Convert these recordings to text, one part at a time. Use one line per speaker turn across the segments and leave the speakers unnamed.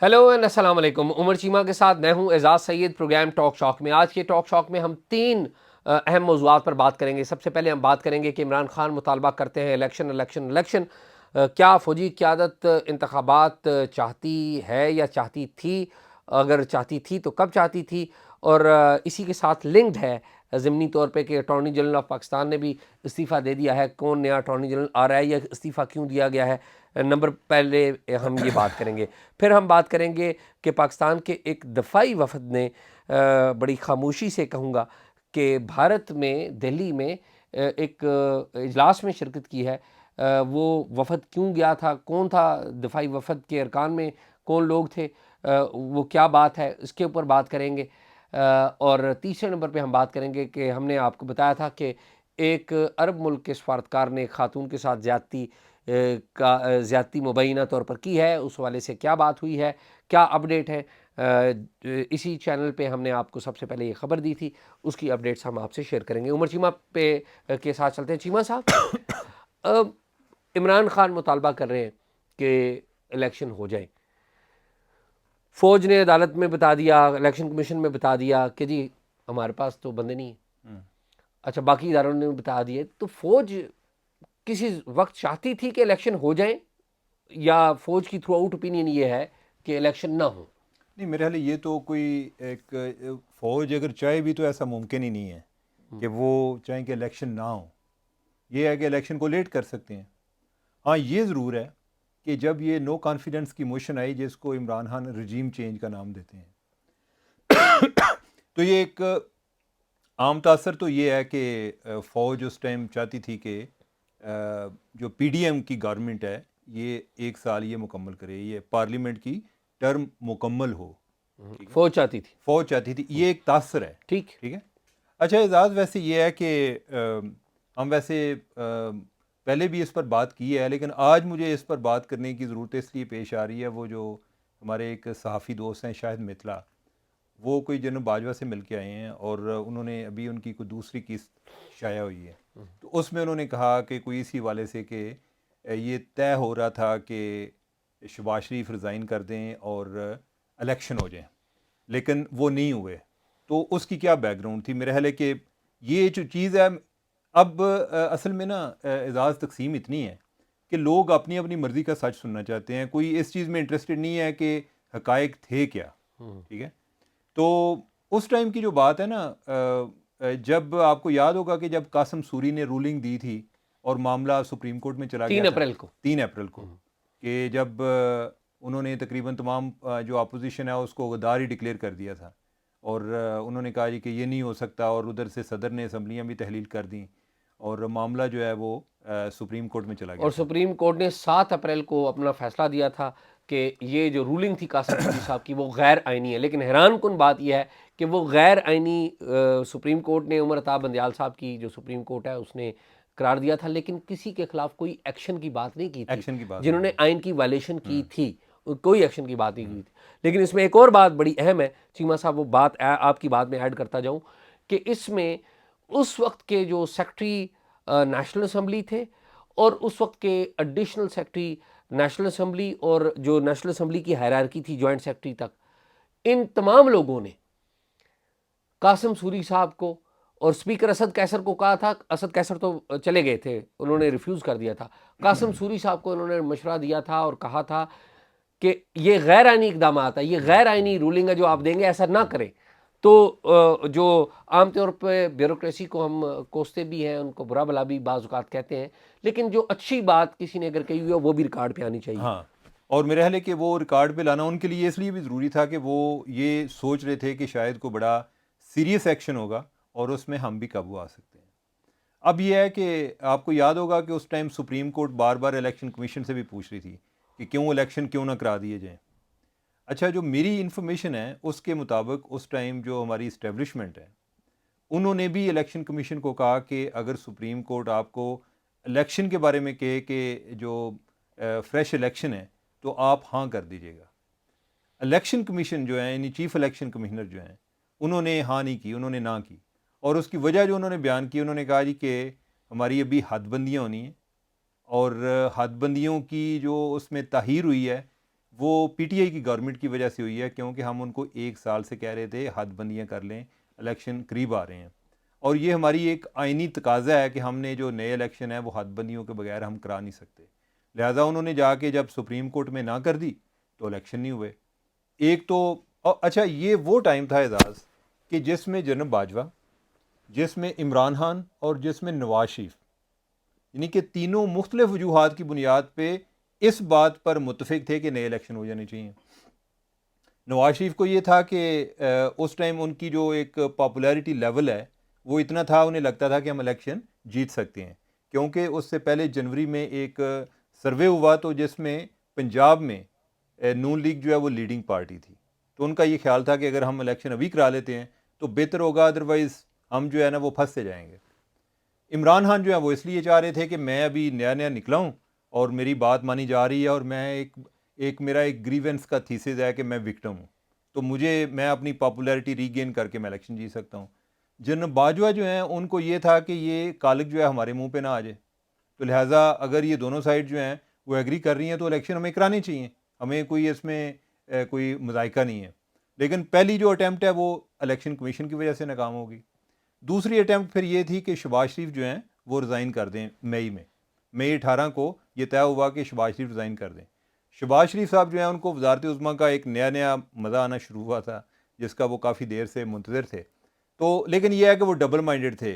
Hello and अस्सलाम वालेकुम। उमर चीमा के साथ मैं हूं Ejaz Syed. Program talk shock में आज के टॉक शॉक में हम तीन अहम मौज़ूआत पर बात करेंगे। सबसे पहले हम बात करेंगे कि इमरान खान मुतालबा करते हैं इलेक्शन इलेक्शन इलेक्शन। क्या फ़ौजी क़यादत इंतखाबात चाहती है या चाहती थी? अगर चाहती थी तो कब चाहती थी? और इसी के साथ लिंक्ड है ज़मनी तौर पे कि अटॉर्नी जनरल ऑफ पाकिस्तान ने भी इस्तीफ़ा दे दिया है। कौन नया अटॉर्नी जनरल आ रहा है या इस्तीफ़ा क्यों दिया गया है? नंबर पहले हम ये बात करेंगे। फिर हम बात करेंगे कि पाकिस्तान के एक दफ़ाई वफ़द ने बड़ी खामोशी से कहूँगा कि भारत में दिल्ली में एक इजलास में शिरकत की है। वो वफ़द क्यों गया था, कौन था दफ़ाई वफ़द के अरकान में, कौन लोग थे, वो क्या बात है, इसके ऊपर बात करेंगे। और तीसरे नंबर पे हम बात करेंगे कि हमने आपको बताया था कि एक अरब मुल्क के सफारतकार ने खातून के साथ ज़्यादती मुबैना तौर पर की है। उस वाले से क्या बात हुई है, क्या अपडेट है? इसी चैनल पे हमने आपको सबसे पहले ये खबर दी थी, उसकी अपडेट्स हम आपसे शेयर करेंगे। उमर चीमा पे के साथ चलते हैं। चीमा साहब, अब इमरान खान मुतालबा कर रहे हैं कि इलेक्शन हो जाए। फ़ौज ने अदालत में बता दिया, इलेक्शन कमीशन में बता दिया कि जी हमारे पास तो बंदे नहीं है। अच्छा, बाकी इदारों ने बता दिए। तो फ़ौज किसी वक्त चाहती थी कि इलेक्शन हो जाए या फ़ौज की थ्रू आउट ओपिनियन ये है कि इलेक्शन ना हो?
नहीं, मेरे ख्याल ये तो कोई एक फ़ौज अगर चाहे भी तो ऐसा मुमकिन ही नहीं है कि वो चाहें कि इलेक्शन ना हो। ये है कि इलेक्शन को लेट कर सकते हैं। हाँ, ये ज़रूर है कि जब ये नो कॉन्फिडेंस की मोशन आई, जिसको इमरान खान रजीम चेंज का नाम देते हैं, तो ये एक आम तासर तो ये है कि फ़ौज उस टाइम चाहती थी कि जो पीडीएम की गवर्नमेंट है ये 1 साल ये मुकम्मल करे, ये पार्लियामेंट की टर्म मुकम्मल हो। ठीक है,
फ़ौज चाहती थी।
फ़ौज चाहती थी, ये एक तासर है।
ठीक।
ठीक है। अच्छा एजाज़, वैसे ये है कि हम वैसे पहले भी इस पर बात की है, लेकिन आज मुझे इस पर बात करने की ज़रूरत इसलिए पेश आ रही है। वो जो हमारे एक सहाफ़ी दोस्त हैं शाहिद मितला, वो कोई जनरल बाजवा से मिल के आए हैं और उन्होंने अभी उनकी कोई दूसरी किस्त शाया हुई है। तो उसमें उन्होंने कहा कि कोई इसी वाले से कि ये तय हो रहा था कि शहबाज शरीफ रिज़ाइन कर दें और इलेक्शन हो जाए, लेकिन वो नहीं हुए। तो उसकी क्या बैकग्राउंड थी? मेरा ख्याल है कि ये जो चीज़ है, अब असल में ना एजाज़ तकसीम इतनी है कि लोग अपनी अपनी मर्ज़ी का सच सुनना चाहते हैं। कोई इस चीज़ में इंटरेस्टेड नहीं है कि हकायक थे क्या। ठीक है। तो उस टाइम की जो बात है ना, जब आपको याद होगा कि जब कासिम सूरी ने रूलिंग दी थी और मामला सुप्रीम कोर्ट में चला गया
3
था
अप्रैल को।
3 अप्रैल को, कि जब उन्होंने तकरीबन तमाम जो अपोजिशन है उसको गद्दार ही डिक्लेयर कर दिया था और उन्होंने कहा जी कि ये नहीं हो सकता, और उधर से सदर ने असम्बलियाँ भी तहलील कर दी और मामला जो है वो सुप्रीम कोर्ट में चला गया
और
था।
सुप्रीम कोर्ट ने 7 अप्रैल को अपना फैसला दिया था कि ये जो रूलिंग थी कासिम सूरी साहब की वो गैर आइनी है। लेकिन हैरान कुन बात यह है कि वो गैर आइनी सुप्रीम कोर्ट ने उमर अता बंदयाल साहब की जो सुप्रीम कोर्ट है उसने करार दिया था, लेकिन किसी के खिलाफ कोई एक्शन की बात नहीं की थी।
एक्शन की बात नहीं
जिन्होंने
हुई।
आइन की वायलेशन की
हम्म।
थी कोई एक्शन की बात नहीं की थी। लेकिन इसमें एक और बात बड़ी अहम है चीमा साहब, वो बात आपकी बात में ऐड करता जाऊं कि इसमें उस वक्त के जो सेक्रेटरी नेशनल असम्बली थे और उस वक्त के एडिशनल सेक्रेटरी नेशनल असम्बली और जो नेशनल असम्बली की हायरार्की थी जॉइंट सेक्रेटरी तक, इन तमाम लोगों ने कासिम सूरी साहब को और स्पीकर असद कैसर को कहा था। असद कैसर तो चले गए थे, उन्होंने रिफ्यूज़ कर दिया था। कासिम सूरी साहब को उन्होंने मशवरा दिया था और कहा था कि ये गैर आइनी इकदाम है, ये गैर आइनी रूलिंग है जो आप देंगे, ऐसा ना करें। तो जो आमतौर पर ब्यूरोक्रेसी को हम कोसते भी हैं, उनको बुरा भला भी बाज़ औक़ात कहते हैं, लेकिन जो अच्छी बात किसी ने अगर कही हुई है वो भी रिकॉर्ड पे आनी चाहिए।
हाँ, और मेरे ख्याल है कि वो रिकॉर्ड पे लाना उनके लिए इसलिए भी ज़रूरी था कि वो ये सोच रहे थे कि शायद को बड़ा सीरियस एक्शन होगा और उसमें हम भी काबू आ सकते हैं। अब ये है कि आपको याद होगा कि उस टाइम सुप्रीम कोर्ट बार बार इलेक्शन कमीशन से भी पूछ रही थी कि क्यों इलेक्शन क्यों ना करा दिए जाएं। अच्छा, जो मेरी इन्फॉर्मेशन है उसके मुताबिक उस टाइम जो हमारी इस्टेब्लिशमेंट है, उन्होंने भी इलेक्शन कमीशन को कहा कि अगर सुप्रीम कोर्ट आपको इलेक्शन के बारे में कहे कि जो फ्रेश इलेक्शन है तो आप हाँ कर दीजिएगा। इलेक्शन कमीशन जो है, यानी चीफ इलेक्शन कमिश्नर जो हैं, उन्होंने हाँ नहीं की, उन्होंने ना की। और उसकी वजह जो उन्होंने बयान की, उन्होंने कहा जी कि हमारी अभी हदबंदियाँ होनी हैं और हदबंदियों की जो उसमें ताहीर हुई है वो पीटीआई की गवर्नमेंट की वजह से हुई है, क्योंकि हम उनको 1 साल से कह रहे थे हदबंदियाँ कर लें, इलेक्शन करीब आ रहे हैं और ये हमारी एक आइनी तकाजा है कि हमने जो नए इलेक्शन है वो हदबंदियों के बगैर हम करा नहीं सकते। लिहाजा उन्होंने जाके जब सुप्रीम कोर्ट में ना कर दी तो इलेक्शन नहीं हुए। एक तो अच्छा, ये वो टाइम था एजाज कि जिसमें जनरल बाजवा, जिसमें इमरान खान और जिसमें नवाज शरीफ, यानी कि तीनों मुख्तलिफ वजूहात की बुनियाद पे इस बात पर मुतफिक थे कि नए इलेक्शन हो जाने चाहिए। नवाज शरीफ को ये था कि उस टाइम उनकी जो एक पॉपुलैरिटी लेवल है वो इतना था, उन्हें लगता था कि हम इलेक्शन जीत सकते हैं, क्योंकि उससे पहले जनवरी में एक सर्वे हुआ तो जिसमें पंजाब में नून लीग जो है वो लीडिंग पार्टी थी। तो उनका ये ख्याल था कि अगर हम इलेक्शन अभी करा लेते हैं तो बेहतर होगा, अदरवाइज़ हम जो है ना वो फंसते जाएंगे। इमरान खान जो है वो इसलिए चाह रहे थे कि मैं अभी नया नया निकला हूँ और मेरी बात मानी जा रही है और मैं मेरा एक ग्रीवेंस का थीसिस है कि मैं विक्टिम हूँ, तो मैं अपनी पॉपुलैरिटी रीगेन करके मैं इलेक्शन जीत सकता हूँ। जनरल बाजवा जो हैं उनको ये था कि ये कालिक जो है हमारे मुंह पे ना आ जाए, तो लिहाजा अगर ये दोनों साइड जो हैं वो एग्री कर रही हैं तो इलेक्शन हमें करानी चाहिए, हमें कोई इसमें कोई मजायका नहीं है। लेकिन पहली जो अटैम्प्ट है वो इलेक्शन कमीशन की वजह से नाकाम होगी। दूसरी अटैम्प्ट फिर ये थी कि शहबाज शरीफ जो हैं वो रिज़ाइन कर दें। मई 18 को ये तय हुआ कि शहबाज शरीफ रिज़ाइन कर दें। शहबाज शरीफ साहब जो हैं उनको वजारत उज़्मा का एक नया नया मज़ा आना शुरू हुआ था, जिसका वो काफ़ी देर से मुंतज़िर थे। तो लेकिन यह है कि वो डबल माइंडेड थे,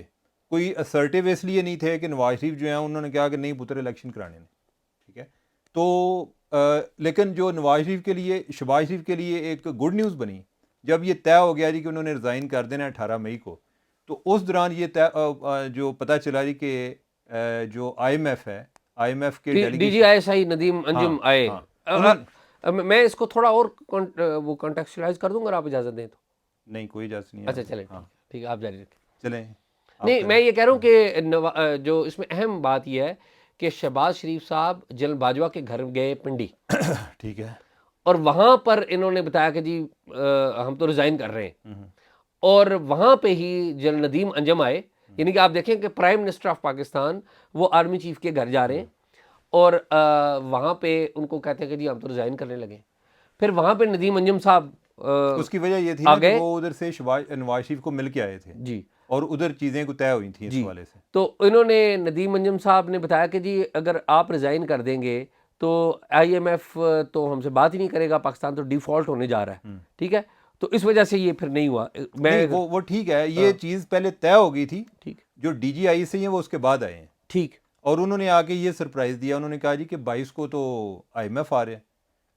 कोई असर्टिव इसलिए नहीं थे कि नवाज शरीफ जो हैं उन्होंने कहा कि नहीं पुत्र इलेक्शन कराने ने, ठीक है। तो लेकिन जो नवाज शरीफ के लिए, शहबाज शरीफ के लिए एक गुड न्यूज़ बनी जब ये तय हो गया जी कि उन्होंने रिज़ाइन कर देना 18 मई को। तो उस दौरान ये जो पता चला जी कि जो आईएमएफ है, आईएमएफ के डेलीगेशन,
DGISI नदीम अंजुम
हाँ
आए।
हाँ, उन्होंने
मैं इसको थोड़ा और वो कॉन्टेक्चुअलाइज कर दूंगा, अगर आप इजाज़त दें तो।
नहीं, कोई इजाज़त नहीं है
अच्छा
मुझे।
चले, ठीक है,
हाँ
ठीक है, आप जारी रखें।
चलें, आप
नहीं, मैं
करें।
ये कह रहा हूँ कि जो इसमें अहम बात यह है कि शहबाज शरीफ साहब जनरल बाजवा के घर गए पिंडी,
ठीक है।
और वहाँ पर इन्होंने बताया कि जी हम तो रिज़ाइन कर रहे हैं, और वहाँ पे ही जनरल नदीम अंजम आए। यानी कि आप देखें कि प्राइम मिनिस्टर ऑफ पाकिस्तान वो आर्मी चीफ के घर जा रहे हैं और वहाँ पे उनको कहते हैं कि जी हम तो रिज़ाइन करने लगे। फिर वहाँ पे नदीम अंजम साहब
उसकी वजह ये थी
आ
ना कि
गए
वो उधर से नवाज शरीफ को मिल के आए थे
जी
और उधर चीज़ें को तय हुई थी इस
जी।
हवाले से।
तो इन्होंने, नदीम अंजम साहब ने बताया कि जी अगर आप रिज़ाइन कर देंगे तो IMF तो हमसे बात ही नहीं करेगा, पाकिस्तान तो डिफ़ॉल्ट होने जा रहा है, ठीक है। तो इस वजह से ये फिर नहीं हुआ।
नहीं,
मैं
वो ठीक है, ये चीज़ पहले तय हो गई थी।
ठीक
जो DGI से हैं वो उसके बाद आए हैं
ठीक
और उन्होंने आके ये सरप्राइज़ दिया। उन्होंने कहा जी कि 22 को तो IMF आ रहे हैं,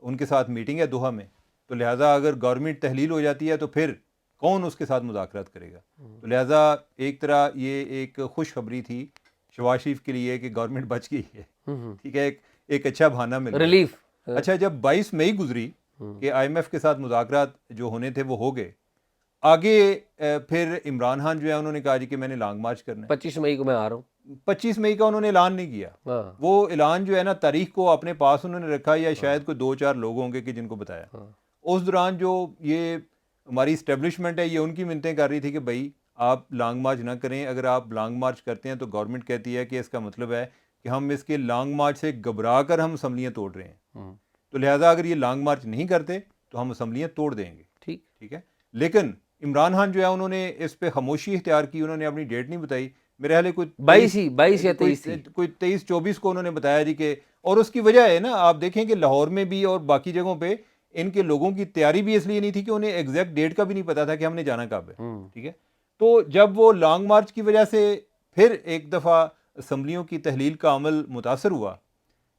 उनके साथ मीटिंग है दोहा में, तो लिहाजा अगर गवर्नमेंट तहलील हो जाती है तो फिर कौन उसके साथ मुज़ाकरात करेगा। तो लिहाजा एक तरह ये एक खुशखबरी थी शहबाज शरीफ के लिए कि गवर्नमेंट बच गई है, ठीक है, एक अच्छा बहाना मिल गया।
रिलीफ।
अच्छा, जब 22 मई गुजरी कि IMF के साथ मुज़ाकरात जो होने थे वो हो गए, आगे फिर इमरान खान जो है उन्होंने कहा जी कि मैंने लॉन्ग मार्च करना है।
25 मई को मैं आ रहा हूँ।
25 मई का उन्होंने ऐलान नहीं किया।
हाँ
वो ऐलान जो है ना तारीख को अपने पास उन्होंने रखा, या शायद कोई 2-4 लोग होंगे कि जिनको बताया।
हाँ
उस दौरान जो ये हमारी इस्टेब्लिशमेंट है ये उनकी मिन्नतें कर रही थी कि भाई आप लॉन्ग मार्च ना करें, अगर आप लॉन्ग मार्च करते हैं तो गवर्नमेंट कहती है कि इसका मतलब है कि हम इसके लॉन्ग मार्च से घबरा कर हम असम्बलियाँ तोड़ रहे हैं, तो लिहाजा अगर ये लॉन्ग मार्च नहीं करते तो हम असम्बलियाँ तोड़ देंगे।
ठीक।
ठीक है। लेकिन इमरान खान जो है उन्होंने इस पे खामोशी इख्तियार की, उन्होंने अपनी डेट नहीं बताई। मेरे ख्याल है कोई
22 या 23 थी।
कोई 23-24 को उन्होंने बताया जी के, और उसकी वजह है ना, आप देखें कि लाहौर में भी और बाकी जगहों पे इनके लोगों की तैयारी भी इसलिए नहीं थी कि उन्हें एग्जैक्ट डेट का भी नहीं पता था कि हमने जाना कब है। ठीक है। तो जब वो लॉन्ग मार्च की वजह से फिर एक दफ़ा असम्बलियों की तहलील का अमल मुतासर हुआ,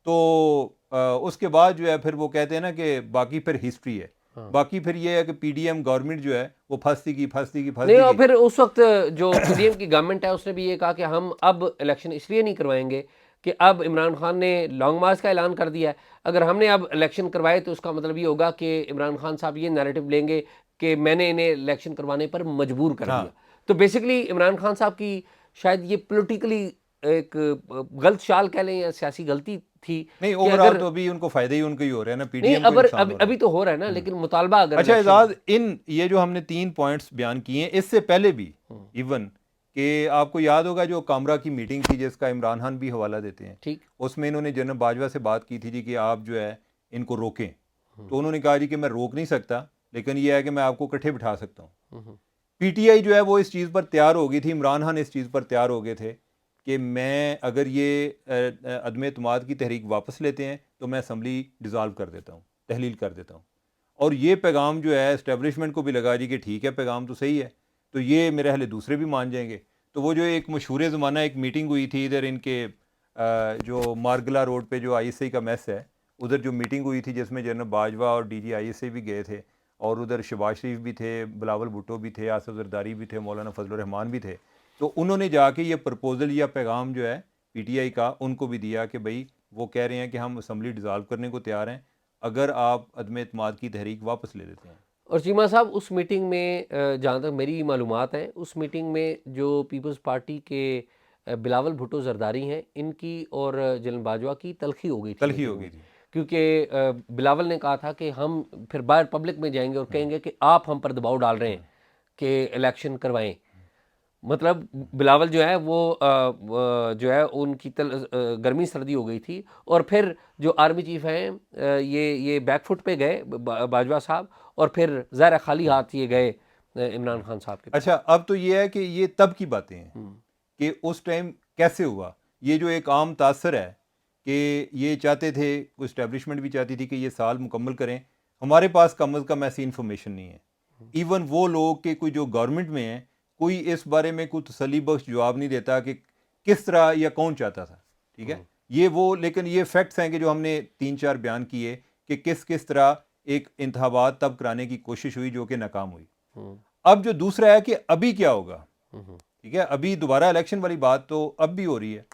तो उसके बाद जो है फिर वो कहते हैं ना कि बाकी फिर हिस्ट्री है। बाकी फिर ये है कि PDM गवर्नमेंट जो है वो फंसती
नहीं, और
की।
फिर उस वक्त जो PDM की गवर्नमेंट है उसने भी ये कहा कि हम अब इलेक्शन इसलिए नहीं करवाएंगे कि अब इमरान खान ने लॉन्ग मार्च का ऐलान कर दिया है। अगर हमने अब इलेक्शन करवाए तो उसका मतलब ये होगा कि इमरान खान साहब ये नैरेटिव लेंगे कि मैंने इन्हें इलेक्शन करवाने पर मजबूर कर दिया। तो बेसिकली इमरान खान साहब की शायद ये पोलिटिकली एक गलत चाल कह लें या सियासी गलती थी।
नहीं, ओवरऑल तो अभी उनको फायदा ही उनके ही हो रहा है ना,
नहीं,
PDM को नुकसान हो रहा है।
अभी तो हो रहा है ना, लेकिन मुतालबा अगर
अच्छा एजाज, ये जो हमने 3 पॉइंट्स बयान किए हैं, इससे पहले भी इवन कि आपको याद होगा जो कामरा की मीटिंग थी जिसका इमरान खान भी हवाला देते हैं,
ठीक,
उसमें इन्होंने जनरल बाजवा से बात की थी जी कि आप जो है इनको रोकें, तो उन्होंने कहा जी कि मैं रोक नहीं सकता, लेकिन ये है कि मैं आपको इकट्ठे बिठा सकता हूँ। पीटीआई जो है वो इस चीज़ पर तैयार हो गई थी, इमरान खान इस चीज़ पर तैयार हो गए थे कि मैं अगर ये अदम एतमाद की तहरीक वापस लेते हैं तो मैं असम्बली डिज़ाल्व कर देता हूँ, तहलील कर देता हूँ। और ये पैगाम जो है इस्टेब्लिशमेंट को भी लगा जी कि ठीक है, पैगाम तो सही है, तो ये मेरे ख्याल दूसरे भी मान जाएंगे। तो वो जो एक मशहूर ज़माना एक मीटिंग हुई थी इधर इनके जो मारगला रोड पे जो आईएसआई का मेस है, उधर जो मीटिंग हुई थी जिसमें जनरल बाजवा और डीजी आईएसआई भी गए थे, और उधर शहबाज शरीफ भी थे, बिलावल भुट्टो भी थे, आसिफ जरदारी भी थे, मौलाना फजल रहमान भी थे। तो उन्होंने जाके ये प्रपोजल या पैगाम जो है पीटीआई का उनको भी दिया कि भाई वो कह रहे हैं कि हम असम्बली डिज़ाल्व करने को तैयार हैं अगर आप अदम एतमाद की तहरीक वापस ले लेते हैं।
और चीमा साहब, उस मीटिंग में जहाँ तक मेरी मालूमात है, उस मीटिंग में जो पीपल्स पार्टी के बिलावल भुट्टो जरदारी हैं, इनकी और जनरल बाजवा की तलखी हो गई थी
तलखी
मीटिंग
हो गई
में,
थी।
क्योंकि बिलावल ने कहा था कि हम फिर बाहर पब्लिक में जाएंगे और कहेंगे कि आप हम पर दबाव डाल रहे हैं कि इलेक्शन करवाएं। मतलब बिलावल जो है वो जो है उनकी गर्मी सर्दी हो गई थी, और फिर जो आर्मी चीफ हैं ये बैकफुट पे गए बाजवा साहब, और फिर ज़ाहिर खाली हाथ ये गए इमरान खान साहब के पास।
अच्छा, अब तो ये है कि ये तब की बातें हैं कि उस टाइम कैसे हुआ। ये जो एक आम तासर है कि ये चाहते थे, इस्टेब्लिशमेंट भी चाहती थी कि ये साल मुकम्मल करें, हमारे पास कम अज़ कम ऐसी इन्फॉर्मेशन नहीं है। इवन वो लोग के कोई जो गवर्नमेंट में है, कोई इस बारे में कोई तसल्ली बख्श जवाब नहीं देता कि किस तरह या कौन चाहता था। ठीक है, ये वो, लेकिन ये फैक्ट्स हैं कि जो हमने 3-4 बयान किए कि किस किस तरह एक इंतखाबात तब कराने की कोशिश हुई जो कि नाकाम हुई। अब जो दूसरा है कि अभी क्या होगा, ठीक है, अभी दोबारा इलेक्शन वाली बात तो अब भी हो रही है।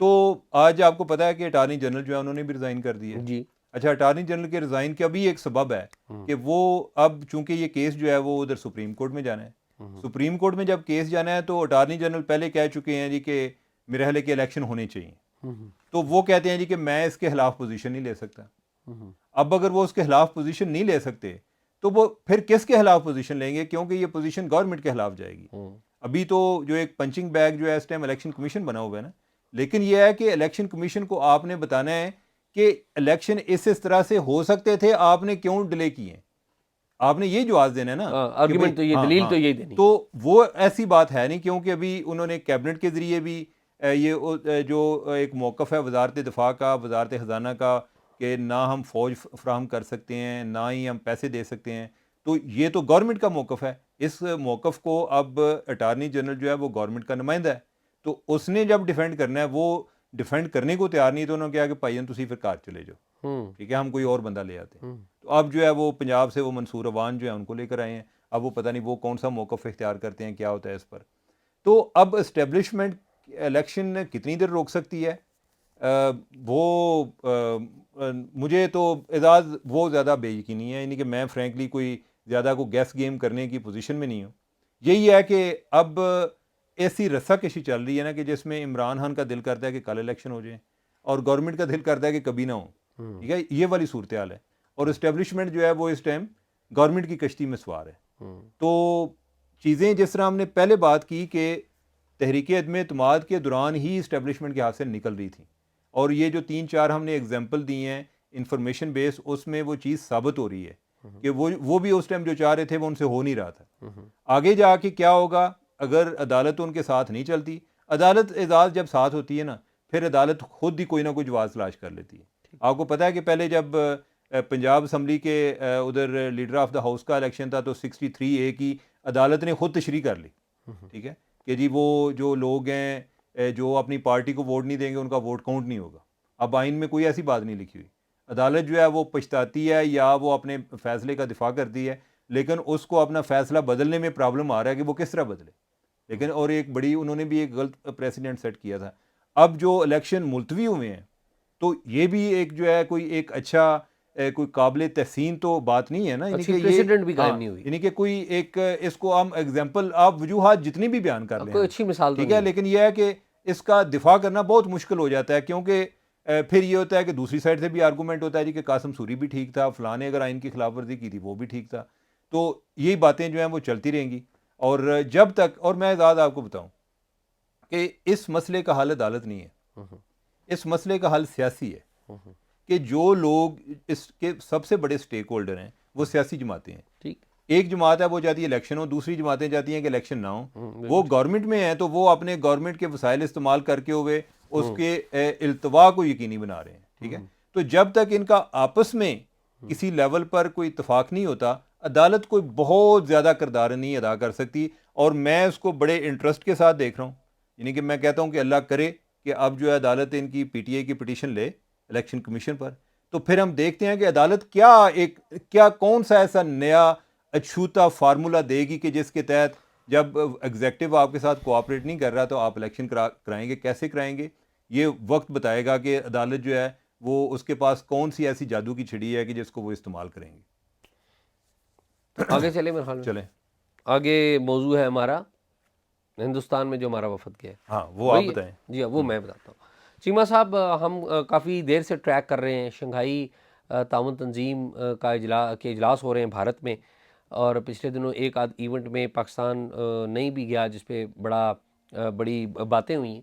तो आज आपको पता है कि अटार्नी जनरल जो है उन्होंने भी रिजाइन कर दिया
जी।
अच्छा, अटार्नी जनरल के रिजाइन का भी एक सबब है कि वो अब चूंकि ये केस जो है वो उधर सुप्रीम कोर्ट में जाना है, सुप्रीम कोर्ट में जब केस जाना है तो अटार्नी जनरल पहले कह चुके हैं जी कि मेरे ख्याल के इलेक्शन होने चाहिए, तो वो कहते हैं जी कि मैं इसके खिलाफ पोजीशन नहीं ले सकता। अब अगर वो उसके खिलाफ पोजीशन नहीं ले सकते तो वो फिर किसके खिलाफ पोजीशन लेंगे, क्योंकि ये पोजीशन गवर्नमेंट के खिलाफ जाएगी। अभी तो जो एक पंचिंग बैग जो है इस टाइम इलेक्शन कमीशन बना हुआ है ना, लेकिन ये है कि इलेक्शन कमीशन को आपने बताना है कि इलेक्शन इस तरह से हो सकते थे, आपने क्यों डिले किए, आपने ये जवाब देना है ना कि भाई
आर्गुमेंट तो ये,
हाँ
दलील
हाँ,
तो यही देनी।
तो वो ऐसी बात है नहीं, क्योंकि अभी उन्होंने कैबिनेट के जरिए भी जो एक मौक़िफ़ है वजारत दिफा का, वजारत ख़जाना का, कि ना हम फ़ौज फ्राहम कर सकते हैं ना ही हम पैसे दे सकते हैं, तो ये तो गवर्नमेंट का मौक़िफ़ है। इस मौक़िफ़ को अब अटार्नी जनरल जो है वो गवर्नमेंट का नुमाइंदा है, तो उसने जब डिफेंड करना है वो डिफेंड करने को तैयार नहीं, तो उन्होंने कहा कि भाईजान तुसी फिर कार चले जाओ, ठीक है, हम कोई और बंदा ले आते हैं। तो अब जो है वो पंजाब से वो मंसूर अवान जो है उनको लेकर आए हैं। अब वो पता नहीं वो कौन सा मौक़िफ़ इख्तियार करते हैं, क्या होता है इस पर। तो अब इस्टेब्लिशमेंट इलेक्शन कितनी देर रोक सकती है, मुझे तो एजाज वो ज़्यादा बेयकीनी है, यानी कि मैं फ्रेंकली कोई ज़्यादा को गैस गेम करने की पोजीशन में नहीं हूँ। यही है कि अब ऐसी रस्साकशी चल रही है ना कि जिसमें इमरान खान का दिल करता है कि कल इलेक्शन हो जाए और गवर्नमेंट का दिल करता है कि कभी ना हो, ठीक है, ये वाली सूरत हाल है। और इस्टेब्लिशमेंट जो है वो इस टाइम गवर्नमेंट की कश्ती में सवार है। तो चीज़ें जिस तरह हमने पहले बात की कि तहरीक अदम एतमाद के दौरान ही इस्टेब्लिशमेंट के हाथ से निकल रही थी, और ये जो 3-4 हमने एग्जाम्पल दिए हैं इंफॉर्मेशन बेस, उसमें वो चीज़ साबित हो रही है कि वो भी उस टाइम जो चाह रहे थे वो उनसे हो नहीं रहा था। आगे जाके क्या होगा अगर अदालत उनके साथ नहीं चलती, अदालत एजाज जब साथ होती है ना, फिर अदालत खुद ही कोई ना कोई जवाब तलाश कर लेती है। आपको पता है कि पहले जब पंजाब असम्बली के उधर लीडर ऑफ द हाउस का इलेक्शन था तो 63A की अदालत ने खुद तशरीह कर ली, ठीक है, कि जी वो जो लोग हैं जो अपनी पार्टी को वोट नहीं देंगे उनका वोट काउंट नहीं होगा। अब आइन में कोई ऐसी बात नहीं लिखी हुई। अदालत जो है वो पछताती है या वो अपने फैसले का दिफा करती है, लेकिन उसको अपना फैसला बदलने में प्रॉब्लम आ रहा है कि वो किस तरह बदले। लेकिन और एक बड़ी उन्होंने भी एक गलत प्रेसिडेंट सेट किया था। अब जो इलेक्शन मुलतवी हुए हैं तो ये भी एक जो है कोई एक अच्छा कोई काबिल तहसीन तो बात नहीं है ना, यानी कि ये
प्रेसिडेंट भी कायम
हाँ,
नहीं हुई।
यानी कि कोई एक इसको हम एग्जाम्पल आप वजूहात जितनी भी बयान कर लें
कोई अच्छी मिसाल तो
ठीक है,
नहीं।
लेकिन यह है कि इसका दिफा करना बहुत मुश्किल हो जाता है, क्योंकि फिर ये होता है कि दूसरी साइड से भी आर्गूमेंट होता है जी कि कासिम सूरी भी ठीक था, फलां ने अगर आइन की खिलाफ वर्जी की थी वो भी ठीक था। तो यही बातें जो हैं वो चलती रहेंगी, और जब तक, और मैं ज़्यादा आपको बताऊं कि इस मसले का हल अदालत नहीं है, इस मसले का हल सियासी है कि जो लोग इसके सबसे बड़े स्टेक होल्डर हैं वो सियासी जमातें हैं।
ठीक।
एक जमात है वो चाहती है इलेक्शन हो, दूसरी जमातें चाहती हैं कि इलेक्शन ना हो। वो
बिल्कुल।
गवर्नमेंट में है तो वो अपने गवर्नमेंट के वसाइल इस्तेमाल करके हुए उसके इल्तवा को यकीनी बना रहे हैं। ठीक है, तो जब तक इनका आपस में किसी लेवल पर कोई इतफाक नहीं होता, अदालत कोई बहुत ज़्यादा किरदार नहीं अदा कर सकती। और मैं उसको बड़े इंटरेस्ट के साथ देख रहा हूँ, यानी कि मैं कहता हूँ कि अल्लाह करे कि अब जो है अदालत इनकी पीटीआई की पिटीशन ले इलेक्शन कमीशन पर, तो फिर हम देखते हैं कि अदालत क्या कौन सा ऐसा नया अछूता फार्मूला देगी कि जिसके तहत जब एग्जेक्टिव आपके साथ कोऑपरेट नहीं कर रहा तो आप इलेक्शन कराएंगे, कैसे कराएंगे, ये वक्त बताएगा कि अदालत जो है वो उसके पास कौन सी ऐसी जादू की छिड़ी है कि जिसको वो इस्तेमाल करेंगे।
आगे चले मेरे ख्याल में।
चलें,
आगे मौजू है हमारा हिंदुस्तान में जो हमारा वफद गया है।
हाँ वो आप
वही
बताएं।
जी हाँ, वो मैं बताता हूँ। चीमा साहब, हम काफ़ी देर से ट्रैक कर रहे हैं शंघाई ताउन तंजीम का इजलास हो रहे हैं भारत में, और पिछले दिनों एक आध इवेंट में पाकिस्तान नहीं भी गया जिस पे बड़ी बातें हुई।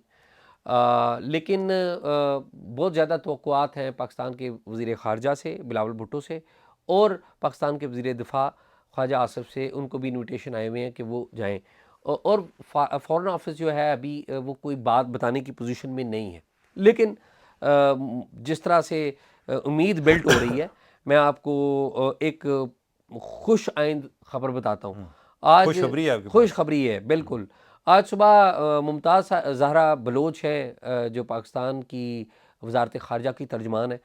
लेकिन बहुत ज़्यादा तवक्कुआत हैं पाकिस्तान के वज़ीर ख़ारजा से बिलावल भुट्टो से, और पाकिस्तान के वज़ीर दिफा ख्वाजा आसिफ से, उनको भी इन्विटेशन आए हुए हैं कि वो जाएँ। और फ़ॉरेन ऑफिस जो है अभी वो कोई बात बताने की पोजीशन में नहीं है। लेकिन जिस तरह से उम्मीद बिल्ट हो रही है, मैं आपको एक खुश आइंद खबर बताता हूँ। आज
खुशखबरी है आपके पास?
खुशखबरी है बिल्कुल। आज सुबह मुमताज़ ज़हरा बलोच है, जो पाकिस्तान की वजारत ख़ारजा की तर्जमान है,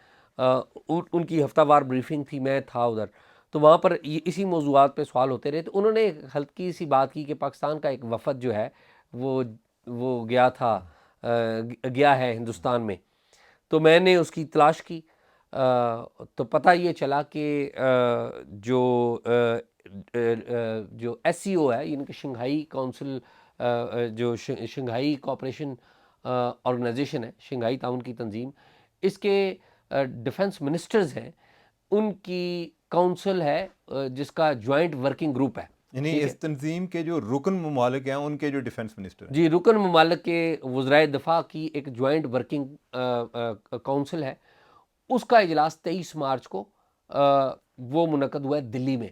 उनकी हफ्तावार ब्रीफिंग थी, मैं था उधर, तो वहाँ पर इसी मौज़ूआत पे सवाल होते रहे। तो उन्होंने एक हल्की सी बात की कि पाकिस्तान का एक वफ़द जो है वो गया है हिंदुस्तान में। तो मैंने उसकी तलाश की, तो पता ये चला कि जो SCO है, यानी कि शंघाई काउंसिल, जो शंघाई कोऑपरेशन ऑर्गेनाइजेशन है, शंघाई ताउन की तंजीम, इसके डिफेंस मिनिस्टर्स हैं, उनकी काउंसिल है, जिसका जॉइंट वर्किंग ग्रुप है।
यानी
ठीक है
इस तंजीम के जो रुकन ममालिक हैं उनके जो डिफेंस मिनिस्टर हैं।
जी, रुकन ममालिक के वज़राए दिफा की एक जॉइंट वर्किंग काउंसिल है। उसका इजलास 23 मार्च को वो मुनक़द हुआ है दिल्ली में,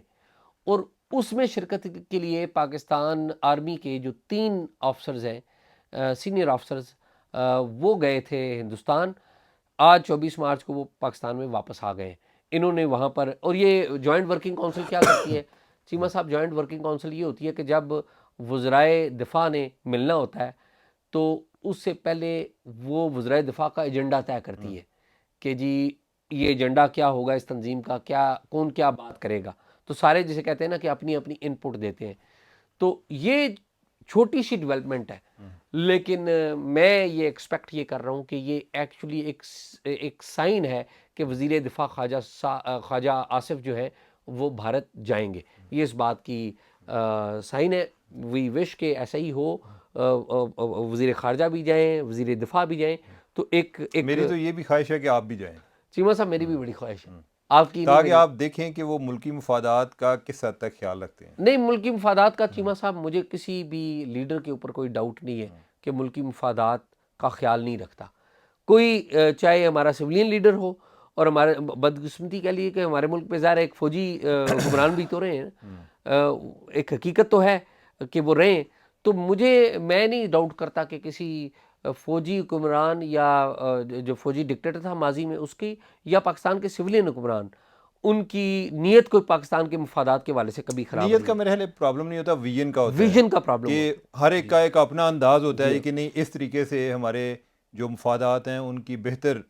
और उसमें शिरकत के लिए पाकिस्तान आर्मी के जो 3 ऑफिसर्स हैं, सीनियर ऑफिसर्स, वो गए थे हिंदुस्तान। आज 24 मार्च को वो पाकिस्तान में वापस आ गए। इन्होंने वहाँ पर, और ये जॉइंट वर्किंग काउंसिल क्या करती है चीमा साहब, जॉइंट वर्किंग काउंसिल ये होती है कि जब वज़राए दिफा ने मिलना होता है तो उससे पहले वो वज़राए दिफा का एजेंडा तय करती है कि जी ये एजेंडा क्या होगा इस तंजीम का, कौन क्या बात करेगा। तो सारे जिसे कहते हैं ना कि अपनी अपनी इनपुट देते हैं। तो ये छोटी सी डेवलपमेंट है, लेकिन मैं ये एक्सपेक्ट ये कर रहा हूँ कि ये एक्चुअली एक साइन है कि वज़ीर दिफा ख्वाजा आसिफ जो है वो भारत जाएंगे। ये इस बात की साइन है। वी विश के ऐसा ही हो, वज़ीर ख़ारजा भी जाएं, वज़ीर दिफा भी जाएं। तो
मेरी तो ये भी ख्वाहिश है कि आप भी जाएं
चीमा साहब, मेरी भी बड़ी ख्वाहिश है, आपकी नहीं
ताकि
मेरी।
आप देखें कि वो मुल्की मफादात का किस हद तक ख्याल रखते हैं।
नहीं, मुल्की मफादात का चीमा साहब, मुझे किसी भी लीडर के ऊपर कोई डाउट नहीं है कि मुल्की मफादात का ख्याल नहीं रखता कोई, चाहे हमारा सिविलियन लीडर हो, और हमारे बदकिस्मती कह लिए कि हमारे मुल्क पे ज़ाहिर एक फ़ौजी हुक्मरान भी तो रहे हैं। एक हकीकत तो है कि वो रहे। तो मैं नहीं डाउट करता कि किसी फ़ौजी हुक्मरान या जो फ़ौजी डिक्टेटर था माजी में उसकी, या पाकिस्तान के सिविलियन हुक्मरान, उनकी नीयत कोई पाकिस्तान के मफादात के वाले से कभी ख़राब
नीयत
नहीं
का
है।
मेरे ख्याल प्रॉब्लम नहीं होता, विजन का होता है
विजन का प्रॉब्लम
कि
होता है।
हर एक का एक अपना अंदाज होता है
जी
कि नहीं इस तरीके से हमारे जो मफादात हैं उनकी बेहतर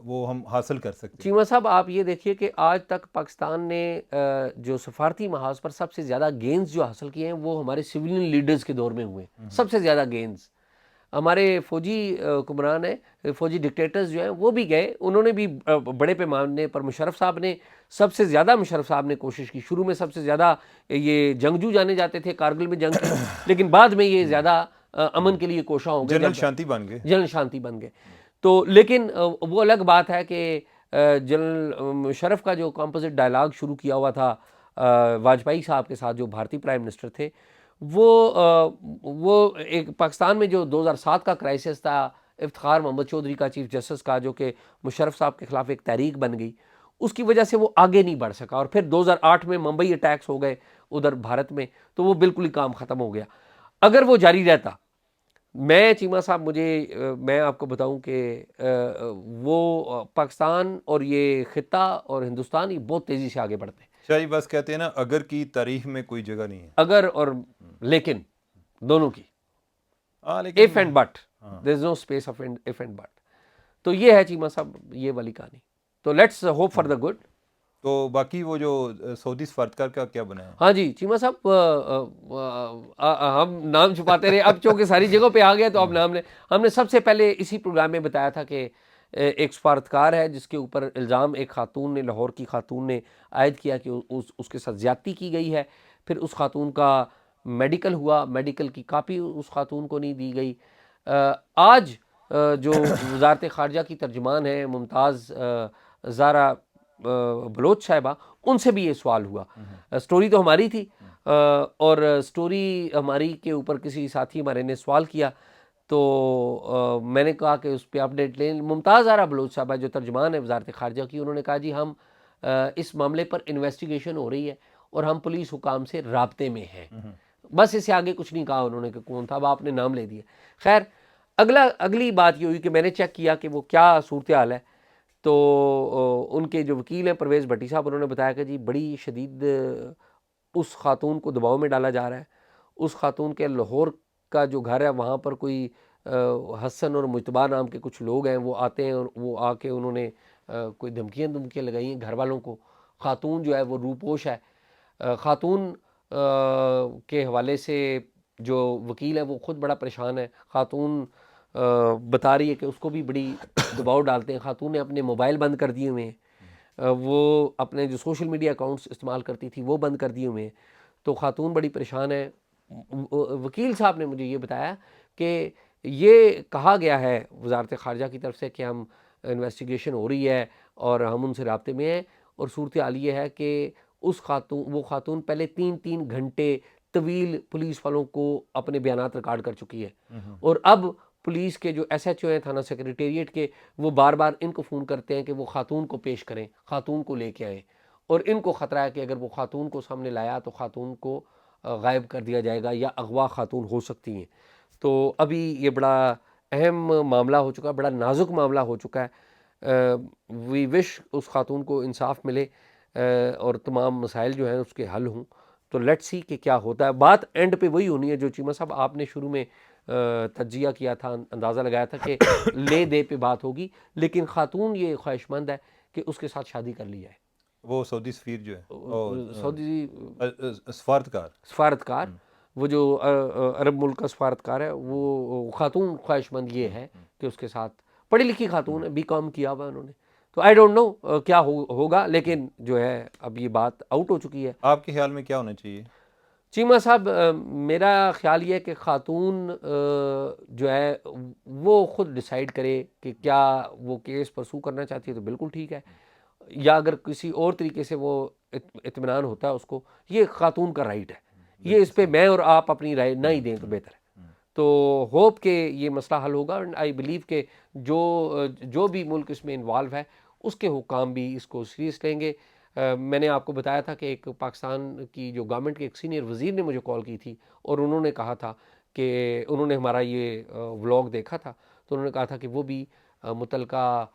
वो हम हासिल कर सकते हैं।
चीमा साहब, आप ये देखिए कि आज तक पाकिस्तान ने जो सफारती महाज पर सबसे ज़्यादा गेंस जो हासिल किए हैं वो हमारे सिविलियन लीडर्स के दौर में हुए। सबसे ज़्यादा गेंस हमारे फ़ौजी हुक्मरान हैं, फ़ौजी डिक्टेटर्स जो हैं वो भी गए, उन्होंने भी बड़े पैमाने पर, मुशर्रफ साहब ने सबसे ज़्यादा, मुशर्रफ साहब ने कोशिश की। शुरू में सबसे ज़्यादा ये जंगजू जाने जाते थे, कारगिल में जंग की, लेकिन बाद में ये ज़्यादा अमन के लिए कोशा हो गए,
जनरल
जब
शांति बन गए।
जनरल शांति बन गए। तो लेकिन वो अलग बात है कि जनरल मुशर्रफ का जो कॉम्पोजिट डायलॉग शुरू किया हुआ था वाजपेयी साहब के साथ, जो भारतीय प्राइम मिनिस्टर थे, वो एक पाकिस्तान में जो 2007 का क्राइसिस था, इफ्तिखार मोहम्मद चौधरी का, चीफ जस्टिस का, जो कि मुशर्रफ साहब के खिलाफ एक तहरीक बन गई, उसकी वजह से वो आगे नहीं बढ़ सका। और फिर 2008 में मुंबई अटैक्स हो गए उधर भारत में, तो वो बिल्कुल ही काम ख़त्म हो गया। अगर वो जारी रहता, मैं चीमा साहब मैं आपको बताऊं कि वो पाकिस्तान और ये ख़िता और हिंदुस्तान ये बहुत तेज़ी से आगे बढ़ते हैं।
शाही बस कहते हैं ना, अगर की तारीख में कोई जगह नहीं है,
अगर और लेकिन दोनों की,
हाँ लेकिन
if and but, there is no space of if and but. तो ये है चीमा साहब ये वाली कहानी। तो let's hope for the good.
तो बाकी वो जो सऊदी सफारतकार का क्या बना है?
हाँ जी चीमा साहब, हम नाम छुपाते रहे, अब चूंकि सारी जगहों पे आ गया तो अब हमने सबसे पहले इसी प्रोग्राम में बताया था कि एक सफारतकार है जिसके ऊपर इल्ज़ाम एक खातून ने, लाहौर की खातून ने आयद किया कि उसके साथ ज़्यादती की गई है। फिर उस खातून का मेडिकल हुआ, मेडिकल की कापी उस खातून को नहीं दी गई। आज जो वजारत ख़ारजा की तर्जुमान है मुमताज़ ज़ारा बलोच साहिबा, उनसे भी ये सवाल हुआ। स्टोरी तो हमारी थी और स्टोरी हमारी के ऊपर किसी साथी हमारे ने सवाल किया, तो मैंने कहा कि उस पर अपडेट लें। मुमताज़ ज़ारा बलोच साहिबा जो तर्जुमान है वजारत ख़ारजा की, उन्होंने कहा जी हम इस मामले पर इन्वेस्टिगेशन हो रही है और हम पुलिस हुकाम से राब्ते में हैं। बस इससे आगे कुछ नहीं कहा उन्होंने कि कौन था, अब आपने नाम ले दिया। खैर अगली बात ये हुई कि मैंने चेक किया कि वो क्या सूरत हाल है। तो उनके जो वकील हैं परवेज़ भट्टी साहब, उन्होंने बताया कि जी बड़ी शदीद उस खातून को दबाव में डाला जा रहा है। उस खातून के लाहौर का जो घर है वहाँ पर कोई हसन और मुजतबा नाम के कुछ लोग हैं, वो आते हैं और वो आके उन्होंने कोई धमकियाँ लगाई हैं घर वालों को। खातून जो है वो रूपोश है। खातून के हवाले से जो वकील है वो ख़ुद बड़ा परेशान है। खातून बता रही है कि उसको भी बड़ी दबाव डालते हैं। खातून ने अपने मोबाइल बंद कर दिए हुए हैं, वो अपने जो सोशल मीडिया अकाउंट्स इस्तेमाल करती थी वो बंद कर दिए हुए हैं। तो खातून बड़ी परेशान है। वकील साहब ने मुझे ये बताया कि ये कहा गया है वजारत ख़ारजा की तरफ से कि हम इन्वेस्टिगेशन हो रही है और हम उनसे राब्ते में हैं। और सूरत हाल ये है कि वो खातून पहले 3-3 घंटे तवील पुलिस वालों को अपने बयानात रिकॉर्ड कर चुकी है। और अब पुलिस के जो SHO हैं थाना सेक्रेटेरिएट के, वो बार बार इनको फ़ोन करते हैं कि वो खातून को पेश करें, खातून को लेके आएँ। और इनको ख़तरा है कि अगर वो खातून को सामने लाया तो खातून को गायब कर दिया जाएगा या अगवा खातून हो सकती हैं। तो अभी ये बड़ा अहम मामला हो चुका है, बड़ा नाजुक मामला हो चुका है। वी विश उस खातून को इंसाफ मिले और तमाम मसाइल जो हैं उसके हल हों। तो लेट्स सी कि क्या होता है। बात एंड पे वही होनी है जो चीमा साहब आपने शुरू में तज्जिया किया था, अंदाज़ा लगाया था कि ले दे पे बात होगी, लेकिन खातून ये ख्वाहिशमंद है कि उसके साथ शादी कर ली जाए।
वो सऊदी सफीर जो है,
सऊदी
सफारतकार,
वो जो अरब मुल्क का सफारतकार है, वो खातून ख्वाहिशमंद ये है कि उसके साथ, पढ़ी लिखी खातून है, BCom किया हुआ उन्होंने। तो आई डोंट नो क्या होगा, लेकिन जो है अब ये बात आउट हो चुकी है।
आपके ख्याल में क्या होना चाहिए?
चीमा साहब, मेरा ख्याल ये है कि खातून जो है वो ख़ुद डिसाइड करे कि क्या वो केस परसू करना चाहती है तो बिल्कुल ठीक है, या अगर किसी और तरीके से वो इत्मीनान होता है उसको, ये खातून का राइट है। ये इस पे मैं और आप अपनी राय ना ही दें तो बेहतर है। तो होप के ये मसला हल होगा। एंड आई बिलीव के जो भी मुल्क इसमें इन्वॉल्व है उसके हुकाम भी इसको सीरियस लेंगे। मैंने आपको बताया था कि एक पाकिस्तान की जो गवर्नमेंट के एक सीनियर वज़ीर ने मुझे कॉल की थी और उन्होंने कहा था कि उन्होंने हमारा ये व्लॉग देखा था, तो उन्होंने कहा था कि वो भी मुतलका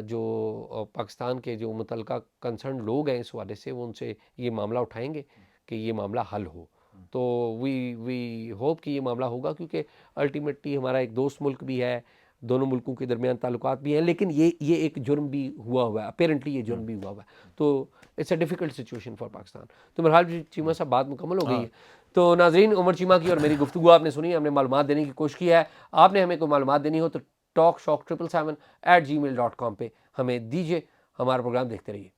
जो पाकिस्तान के जो मुतलका कंसर्न लोग हैं इस हवाले से, वो उनसे ये मामला उठाएंगे कि ये मामला हल हो। तो वी होप कि ये मामला होगा, क्योंकि अल्टीमेटली हमारा एक दोस्त मुल्क भी है, दोनों मुल्कों के दरमियान ताल्लुकात भी हैं, लेकिन ये एक जुर्म भी हुआ है, अपेरेंटली ये जुर्म भी हुआ है। तो it's a difficult situation for Pakistan. तो मेरे हाल चीमा साहब बात मुकम्मल हो गई है। तो नाजरीन, उमर चीमा की और मेरी गुफ्तगू आपने सुनी, हमने मालूमात देने की कोशिश की है। आपने हमें कोई मालूमात देनी हो तो talkshock777@gmail.com पे हमें दीजिए। हमारा प्रोग्राम देखते रहिए।